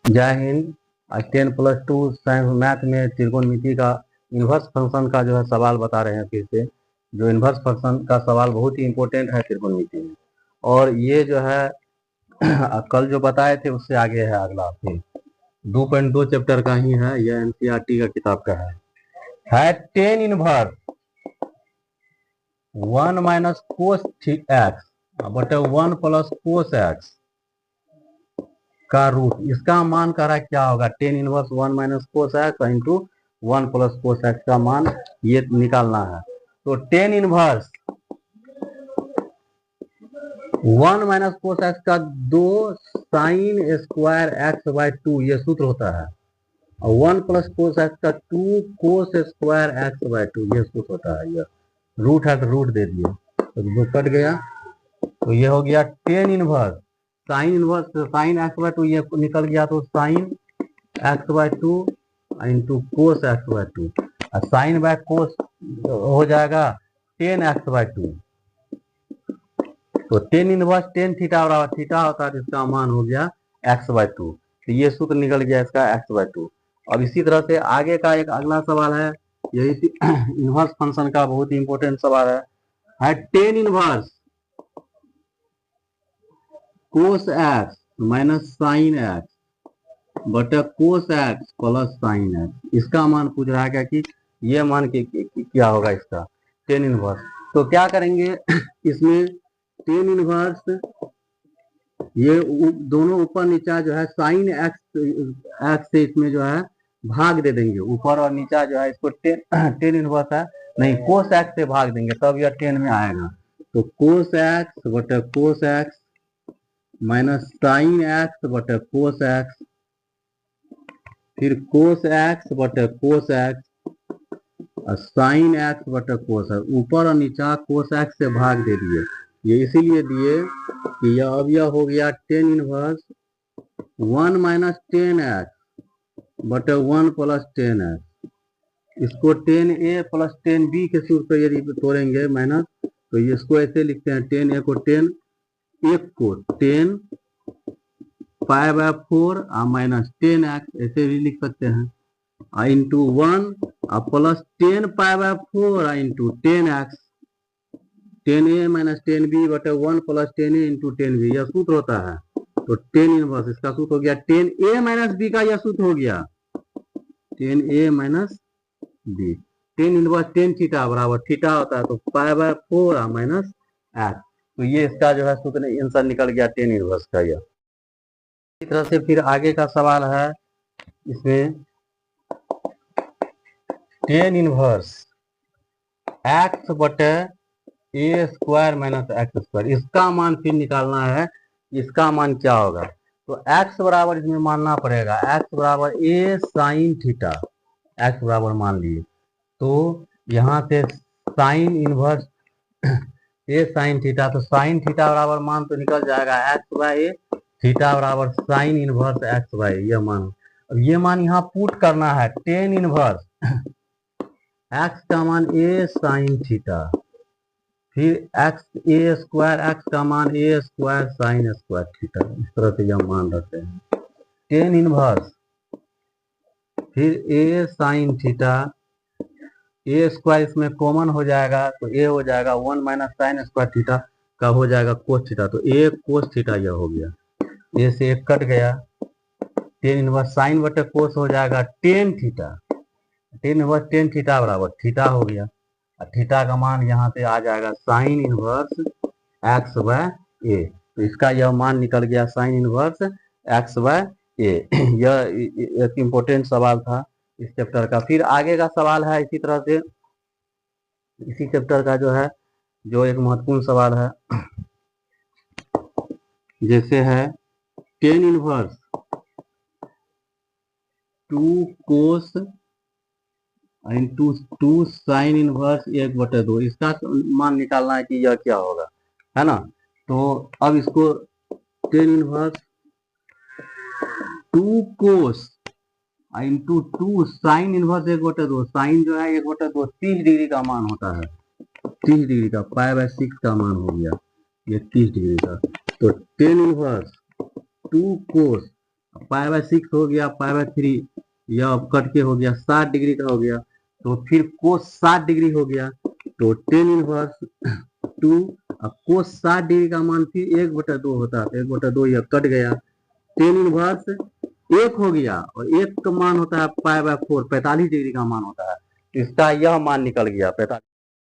जय हिंद। आज 10+2 science math में त्रिकोणमिति का इन्वर्स फंक्शन का जो है सवाल बता रहे हैं। फिर से जो इन्वर्स फंक्शन का सवाल बहुत ही इम्पोर्टेंट है त्रिकोणमिति में, और ये जो है कल जो बताए थे उससे आगे है। अगला फिर 2.2 चैप्टर का ही है, यह एनसीईआरटी का किताब का है। Tan inverse 1 minus cos x बटे 1 प्लस कोस एक्स का रूट, इसका मान कह रहा है क्या होगा। Tan inverse 1 minus cos x into 1 plus cos x का मान ये निकालना है। तो tan inverse 1 minus cos x का 2 साइन स्क्वायर एक्स बाय 2 ये सूत्र होता है, और 1 प्लस कोस एक्स का 2 कोस स्क्वायर एक्स बाय 2 ये सूत्र होता है। ये रूट है तो रूट दे दिए तो जो कट गया, तो ये हो गया tan inverse sine inverse sine x by 2 ये निकल गया, तो sine x by 2 into cos x by 2, और साइन बाय कोस हो जाएगा टेन एक्स बाय 2। तो टेन इनवर्स टेन थीटा बराबर थीटा होता है, जिसका मान हो गया एक्स बाय 2। तो ये सूत्र निकल गया इसका एक्स बाय 2। अब इसी तरह से आगे का एक अगला सवाल है, यही इनवर्स फंक्शन का बहुत ही इंपॉर्टेंट सवाल है tan inverse cos x minus sine x बटा cos x plus sine x, इसका मान पूछ रहा है कि ये मान क्या होगा इसका टेन इनवर्स। तो क्या करेंगे इसमें टेन इनवर्स ये दोनों ऊपर नीचा जो है साइन एक्स से इसमें जो है भाग दे देंगे, ऊपर और नीचा जो है इसको टेन इनवर्स है नहीं कोस एक्स से भाग देंगे तब यह टेन में आएगा। तो कोस एक्स बटा cos x minus sine x बटे कोस एक्स, फिर कोस एक्स बटे कोस एक्स और साइन एक्स बटे कोस एक्स, ऊपर और नीचा कोस एक्स से भाग दे दिए। ये इसीलिए दिए कि यह अब यह हो गया tan inverse 1 minus tan x बटे 1 प्लस टेन एक्स। इसको टेन ए प्लस टेन बी के सूत्र पर यदि तोड़ेंगे माइनस, तो इसको ऐसे लिखते हैं टेन ए को टेन एक को tan pi by 4 minus tan x ऐसे भी लिख सकते हैं into 1 plus tan pi by 4 into tan x, tan A minus tan B बटे 1 plus tan A into tan B, यह सूत्र होता है। तो टेन इनवर्स इसका सूत्र हो गया टेन ए माइनस बी का यह सूत्र हो गया tan A minus B. Tan inverse tan theta बराबर थीटा होता है, तो पाई बाय 4 माइनस एक्स, तो ये इसका जो है सूत्र आंसर निकल गया टेन इनवर्स का। यह इसी तरह से फिर आगे का सवाल है, इसमें टेन इनवर्स एक्स बटे ए स्क्वायर माइनस एक्स स्क्वायर, इसका मान फिर निकालना है, इसका मान क्या होगा। तो एक्स बराबर इसमें मानना पड़ेगा एक्स बराबर ए साइन थीटा, एक्स बराबर मान लिए, तो यहाँ से साइन इनवर्स ए साइन थीटा, तो साइन थीटा बराबर मान तो निकल जाएगा एक्स बाय ए, थीटा बराबर साइन इनवर्स एक्स बाय यह मान। अब ये मान यहाँ पुट करना है टेन इनवर्स एक्स का मान ए साइन थीटा, फिर एक्स ए स्क्वायर एक्स का मान ए स्क्वायर साइन स्क्वायर थीटा, इस तरह से यह मान रखते हैं टेन इनवर्स फिर ए साइन थीटा, ए स्क्वायर इसमें कॉमन हो जाएगा तो ए हो जाएगा 1 माइनस साइन स्क्वायर थीटा का हो जाएगा कोस थीटा, तो ए कोस थीटा यह हो गया, ए से एक कट गया, टेन इनवर्स साइन बटे कोस हो जाएगा tan theta, ten inverse tan theta बराबर थीटा हो गया, और थीटा का मान यहाँ से आ जाएगा साइन इनवर्स एक्स बाय ए, तो इसका यह मान निकल गया साइन इनवर्स एक्स बाय ए। यह एक इम्पोर्टेंट सवाल था इस चैप्टर का। फिर आगे का सवाल है इसी तरह से, इसी चैप्टर का जो है जो एक महत्वपूर्ण सवाल है, जैसे है टेन इनवर्स 2 कोस इंटू 2 साइन इनवर्स 1/2, इसका मान निकालना है कि यह क्या होगा, है ना। तो अब इसको टेन इनवर्स 2 कोस इंटू 2 साइन इनवर्स 1/2, साइन जो है 1/2 30 डिग्री का मान होता है, 30 डिग्री का पाई बाय 6 का मान हो गया ये 30 डिग्री का। तो tan inverse 2 cos pi by 6 हो गया, पाई बाय 3, यह अब कट के हो गया 60 डिग्री का हो गया। तो फिर कोस 60 डिग्री हो गया, तो टेन इनवर्स 2, अब कोस 60 डिग्री का मान फिर 1/2 होता है, 1/2 यह कट गया, टेन इनवर्स 1 हो गया, और 1 का मान होता है पाई बाय 4, 45 डिग्री का मान होता है। इसका यह मान निकल गया 45।